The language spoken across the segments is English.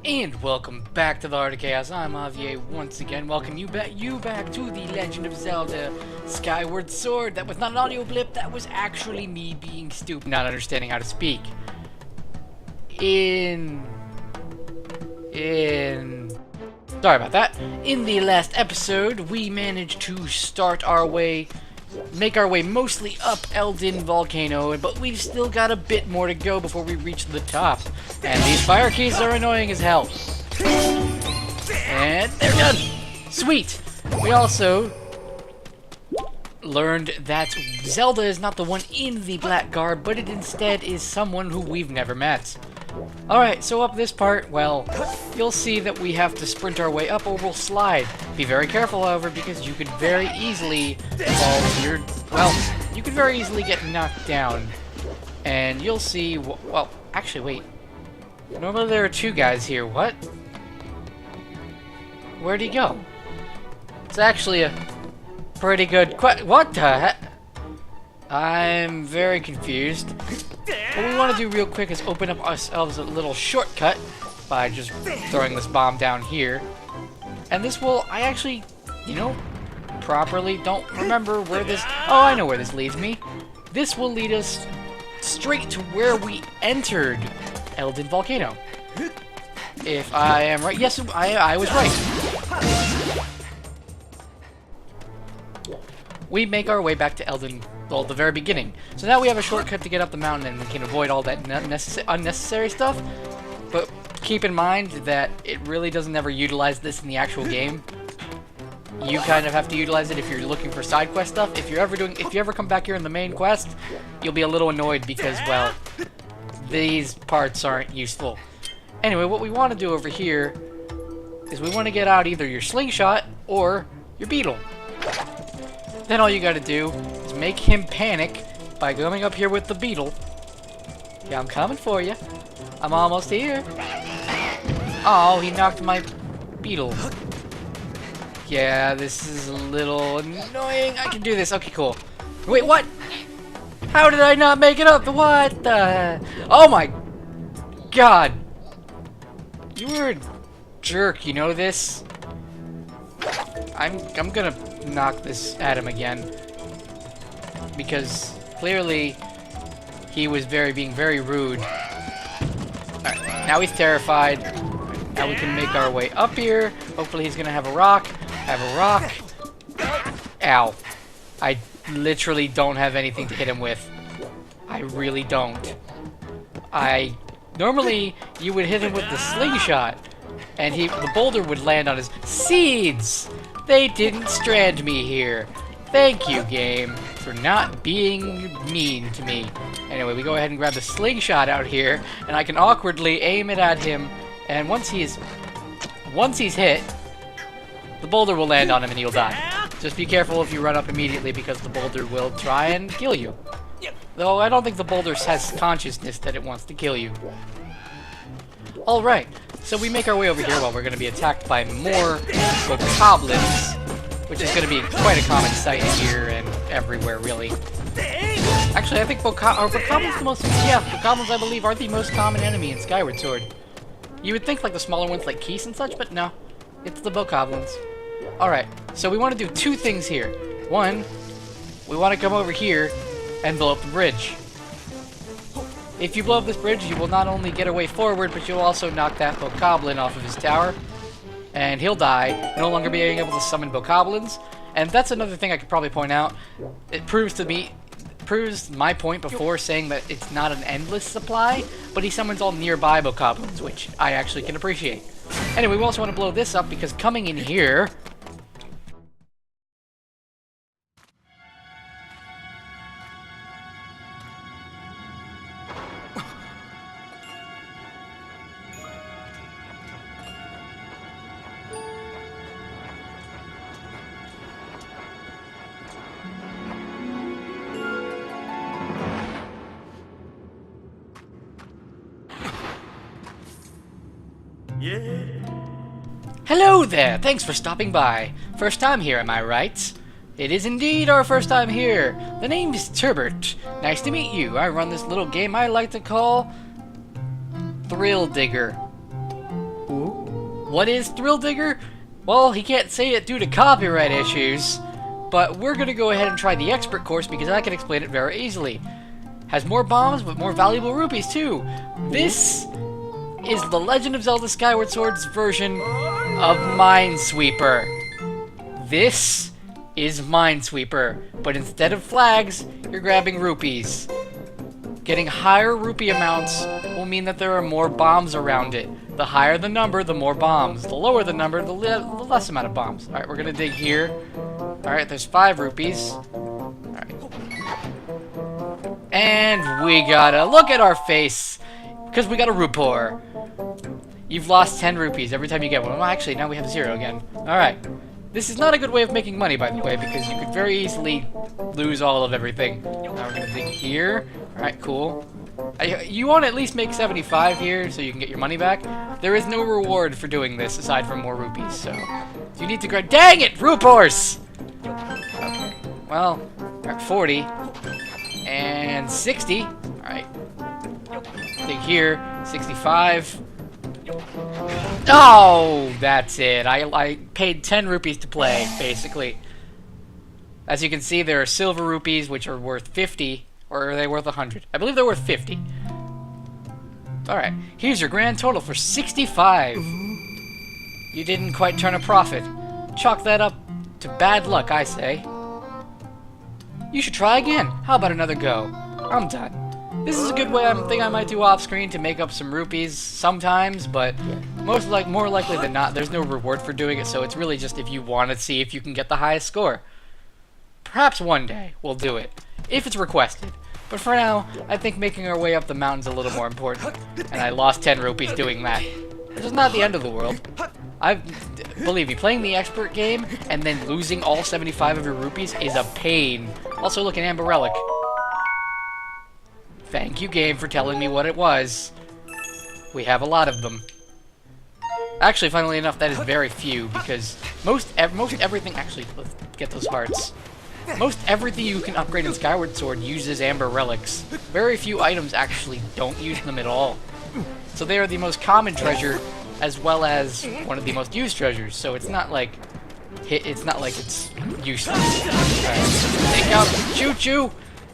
And welcome back to the Heart of Chaos. I'm Javier once again. Welcome you back to The Legend of Zelda Skyward Sword. That was not an audio blip, that was actually me being stupid, not understanding how to speak. Sorry about that. In the last episode, we managed to make our way mostly up Eldin Volcano, but we've still got a bit more to go before we reach the top. And these fire keys are annoying as hell. And they're done! Sweet! We also learned that Zelda is not the one in the black garb, but it instead is someone who we've never met. Alright, so up this part, well, you'll see that we have to sprint our way up or we'll slide. Be very careful, however, because you could very easily you could very easily get knocked down. And you'll see, well, actually, wait. Normally there are two guys here, what? Where'd he go? It's actually a pretty good what the heck? I'm very confused. What we want to do real quick is open up ourselves a little shortcut by just throwing this bomb down here. And this will, I actually, properly don't remember where this, oh, I know where this leads me. This will lead us straight to where we entered Eldin Volcano. If I am right, yes, I was right. We make our way back to Eldin, well, the very beginning. So now we have a shortcut to get up the mountain and we can avoid all that unnecessary stuff. But keep in mind that it really doesn't ever utilize this in the actual game. You kind of have to utilize it if you're looking for side quest stuff. If you ever come back here in the main quest, you'll be a little annoyed because, well, these parts aren't useful. Anyway, what we want to do over here is we want to get out either your slingshot or your beetle. Then all you gotta do is make him panic by going up here with the beetle. Yeah, I'm coming for you. I'm almost here. Oh, he knocked my beetle. Yeah, this is a little annoying. I can do this. Okay, cool. Wait, what? How did I not make it up? What the? Oh my god. You were a jerk, you know this? I'm gonna knock this at him again because clearly he was being very rude. Alright, now he's terrified. Now we can make our way up here. Hopefully he's gonna have a rock. Ow. I literally don't have anything to hit him with. I really don't. Normally you would hit him with the slingshot and the boulder would land on his seeds. They didn't strand me here. Thank you, game, for not being mean to me. Anyway, we go ahead and grab the slingshot out here, and I can awkwardly aim it at him, and once he's hit, the boulder will land on him and he'll die. Just be careful if you run up immediately because the boulder will try and kill you. Though I don't think the boulder has consciousness that it wants to kill you. Alright, so we make our way over here while we're going to be attacked by more bokoblins, which is going to be quite a common sight here and everywhere, really. Actually, I think bokoblins the most, yeah, bokoblins I believe are the most common enemy in Skyward Sword. You would think like the smaller ones like Keese and such, but no, it's the bokoblins. Alright, so we want to do two things here. One, we want to come over here and blow up the bridge. If you blow up this bridge, you will not only get a way forward, but you'll also knock that bokoblin off of his tower. And he'll die, no longer being able to summon bokoblins. And that's another thing I could probably point out. It proves my point before saying that it's not an endless supply, but he summons all nearby bokoblins, which I actually can appreciate. Anyway, we also want to blow this up because coming in here... Yeah. Hello there! Thanks for stopping by. First time here, am I right? It is indeed our first time here. The name's Turbert. Nice to meet you. I run this little game I like to call Thrill Digger. Ooh. What is Thrill Digger? Well, he can't say it due to copyright issues, but we're gonna go ahead and try the expert course because I can explain it very easily. Has more bombs, but more valuable rupees too. This is the Legend of Zelda Skyward Sword's version of Minesweeper. This is Minesweeper, but instead of flags, you're grabbing rupees. Getting higher rupee amounts will mean that there are more bombs around it. The higher the number, the more bombs. The lower the number, the less amount of bombs. Alright, we're gonna dig here. Alright, there's 5 rupees. Alright. And we gotta look at our face, because we got a rupor. You've lost 10 rupees every time you get one. Well, actually, now we have 0 again. Alright. This is not a good way of making money, by the way, because you could very easily lose all of everything. Now we're gonna dig here. Alright, cool. You want to at least make 75 here so you can get your money back. There is no reward for doing this aside from more rupees, so you need to grab. Dang it, Rupors! Okay, well, we're at 40 and 60. Alright, dig here, 65. Oh, that's it. I paid 10 rupees to play, basically. As you can see, there are silver rupees, which are worth 50. Or are they worth 100? I believe they're worth 50. Alright, here's your grand total for 65. You didn't quite turn a profit. Chalk that up to bad luck, I say. You should try again. How about another go? I'm done. This is a good thing I might do off screen to make up some rupees sometimes, but more likely than not, there's no reward for doing it, so it's really just if you want to see if you can get the highest score. Perhaps one day we'll do it, if it's requested. But for now, I think making our way up the mountain's a little more important, and I lost 10 rupees doing that. This is not the end of the world. Believe me, playing the expert game and then losing all 75 of your rupees is a pain. Also, look, an Amber Relic. Thank you, game, for telling me what it was. We have a lot of them. Actually, funnily enough, that is very few, because most everything... Actually, let's get those hearts. Most everything you can upgrade in Skyward Sword uses Amber Relics. Very few items actually don't use them at all. So they are the most common treasure, as well as one of the most used treasures. So it's not like it's useless. Alright, take out Choo-Choo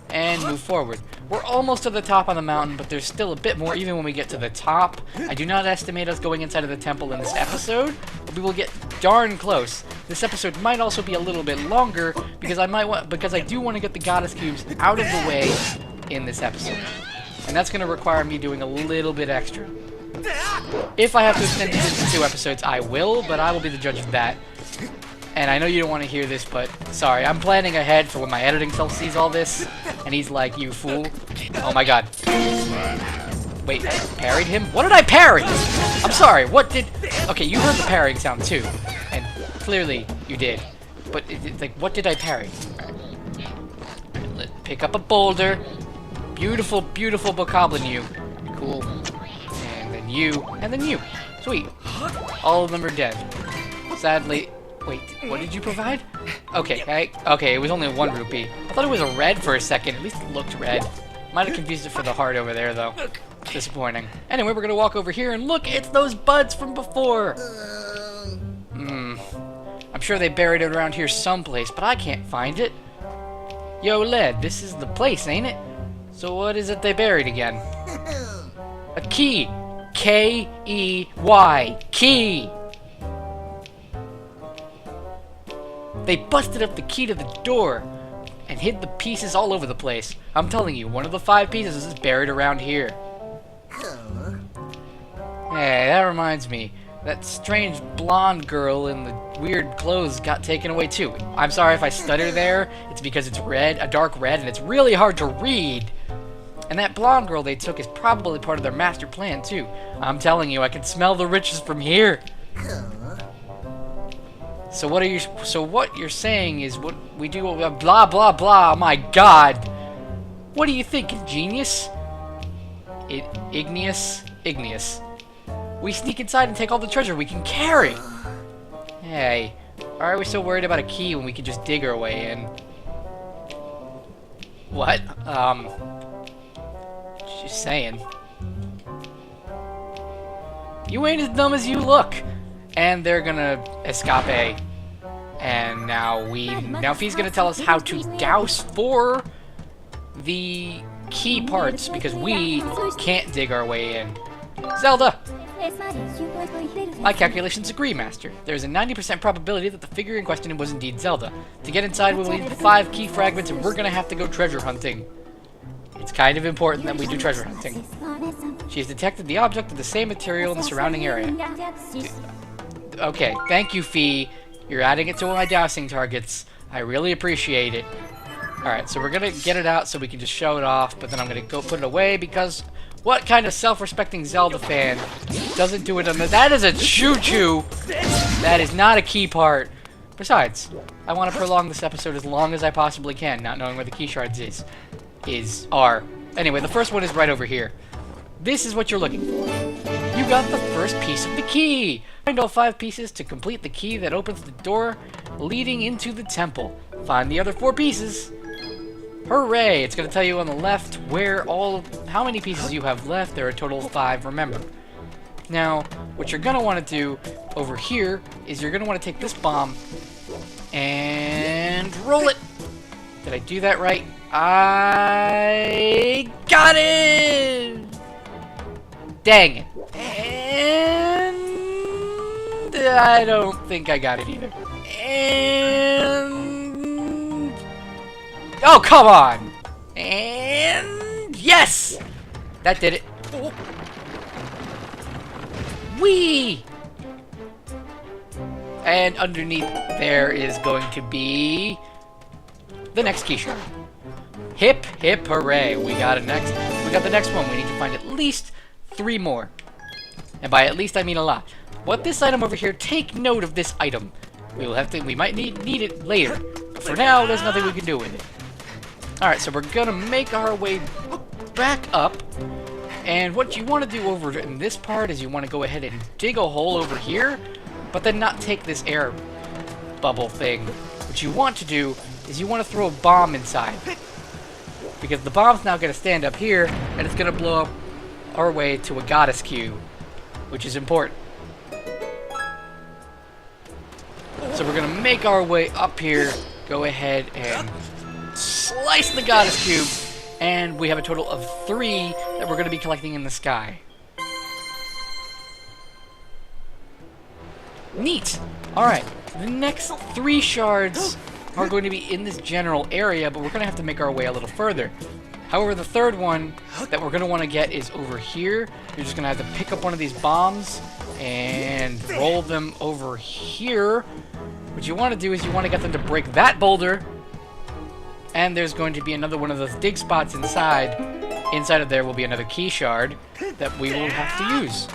and move forward. We're almost to the top of the mountain, but there's still a bit more even when we get to the top. I do not estimate us going inside of the temple in this episode, but we will get darn close. This episode might also be a little bit longer because I do want to get the goddess cubes out of the way in this episode. And that's going to require me doing a little bit extra. If I have to extend it into 2 episodes, I will, but I will be the judge of that. And I know you don't want to hear this, but sorry, I'm planning ahead for when my editing self sees all this, and he's like, you fool. Oh my god. Wait, I parried him? What did I parry? I'm sorry, what did... Okay, you heard the parrying sound too, and clearly you did. But, like, what did I parry? Alright, let's pick up a boulder. Beautiful, beautiful Bokoblin you. Cool. And then you, and then you. Sweet. All of them are dead. Sadly... Wait, what did you provide? Okay, okay, it was only 1 rupee. I thought it was a red for a second. At least it looked red. Might have confused it for the heart over there, though. Disappointing. Anyway, we're gonna walk over here and look, it's those buds from before. I'm sure they buried it around here someplace, but I can't find it. Yo, Led, this is the place, ain't it? So what is it they buried again? A key. K-E-Y. Key. They busted up the key to the door and hid the pieces all over the place. I'm telling you, one of the 5 pieces is buried around here. Hey, that reminds me. That strange blonde girl in the weird clothes got taken away too. I'm sorry if I stutter there. It's because it's red, a dark red, and it's really hard to read. And that blonde girl they took is probably part of their master plan too. I'm telling you, I can smell the riches from here. So what you're saying is what we do, blah blah blah. Oh my god. What do you think, genius? Igneous. We sneak inside and take all the treasure we can carry. Hey, why are we so worried about a key when we can just dig our way in? What? Just saying. You ain't as dumb as you look. and they're gonna escape. And now Fee's gonna tell us how to douse for the key parts because we can't dig our way in. Zelda! My calculations agree, Master. There's a 90% probability that the figure in question was indeed Zelda. To get inside, we'll need 5 key fragments, and we're gonna have to go treasure hunting. It's kind of important that we do treasure hunting. She has detected the object of the same material in the surrounding area. Okay, thank you, Fee. You're adding it to my dousing targets. I really appreciate it. Alright, so we're gonna get it out so we can just show it off, but then I'm gonna go put it away because what kind of self-respecting Zelda fan doesn't do it on the— That is a choo-choo! That is not a key part. Besides, I want to prolong this episode as long as I possibly can, not knowing where the key shards are. Anyway, the first one is right over here. This is what you're looking for. You got the first piece of the key! Find all 5 pieces to complete the key that opens the door leading into the temple. Find the other 4 pieces. Hooray! It's going to tell you on the left how many pieces you have left. There are a total of 5, remember. Now, what you're going to want to do over here is you're going to want to take this bomb and roll it. Did I do that right? I got it! Dang it. And I don't think I got it either. And oh, come on! And yes! That did it. Whee! And underneath there is going to be the next key shard. Hip, hip, hooray. We got the next one. We need to find at least 3 more. And by at least I mean a lot. What this item over here, take note of this item. We might need it later. But for now, there's nothing we can do with it. Alright, so we're gonna make our way back up. And what you want to do over in this part is you want to go ahead and dig a hole over here, but then not take this air bubble thing. What you want to do is you want to throw a bomb inside. Because the bomb's now going to stand up here, and it's going to blow up our way to a goddess cube, which is important. So we're going to make our way up here, go ahead and slice the goddess cube, and we have a total of 3 that we're going to be collecting in the sky. Neat! Alright, the next 3 shards are going to be in this general area, but we're going to have to make our way a little further. However, the third one that we're going to want to get is over here. You're just going to have to pick up one of these bombs and roll them over here. What you want to do is you want to get them to break that boulder, and there's going to be another one of those dig spots inside. Inside of there will be another key shard that we will have to use.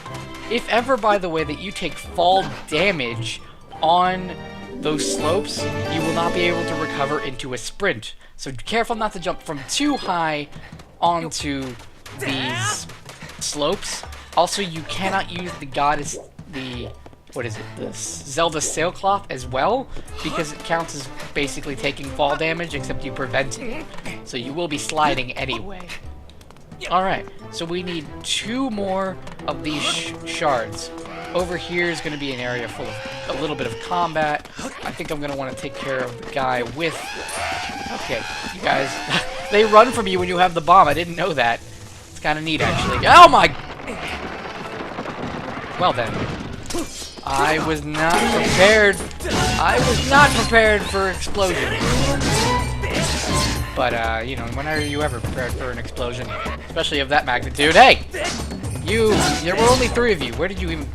If ever, by the way, that you take fall damage on those slopes, you will not be able to recover into a sprint. So careful not to jump from too high onto these slopes. Also, you cannot use the Zelda sailcloth as well, because it counts as basically taking fall damage, except you prevent it. So you will be sliding anyway. Alright, so we need 2 more of these shards. Over here is going to be an area full of a little bit of combat. I think I'm going to want to take care of the guy with... Okay, you guys, they run from you when you have the bomb. I didn't know that. It's kind of neat, actually. Oh my... Well then. I was not prepared. I was not prepared for explosion. But, you know, when are you ever prepared for an explosion? Especially of that magnitude. Hey! There were only 3 of you. Where did you even...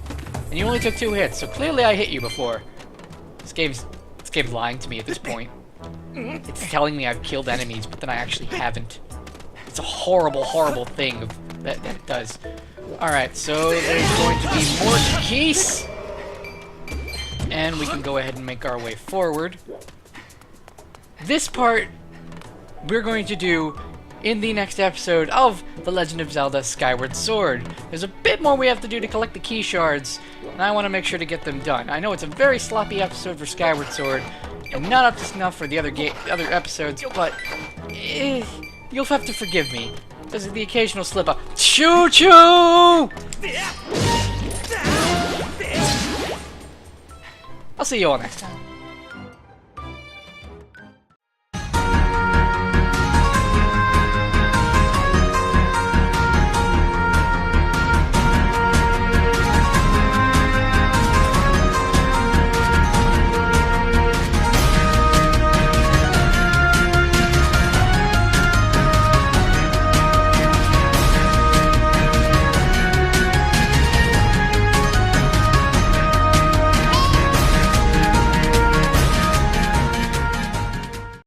And you only took 2 hits, so clearly I hit you before. This game's lying to me at this point. It's telling me I've killed enemies, but then I actually haven't. It's a horrible, horrible thing that it does. Alright, so there's going to be more keys. And we can go ahead and make our way forward. This part we're going to do in the next episode of The Legend of Zelda Skyward Sword. There's a bit more we have to do to collect the key shards, and I want to make sure to get them done. I know it's a very sloppy episode for Skyward Sword, and not up to snuff for the other episodes, but you'll have to forgive me. There's the occasional slip-up. Choo-choo! I'll see you all next time.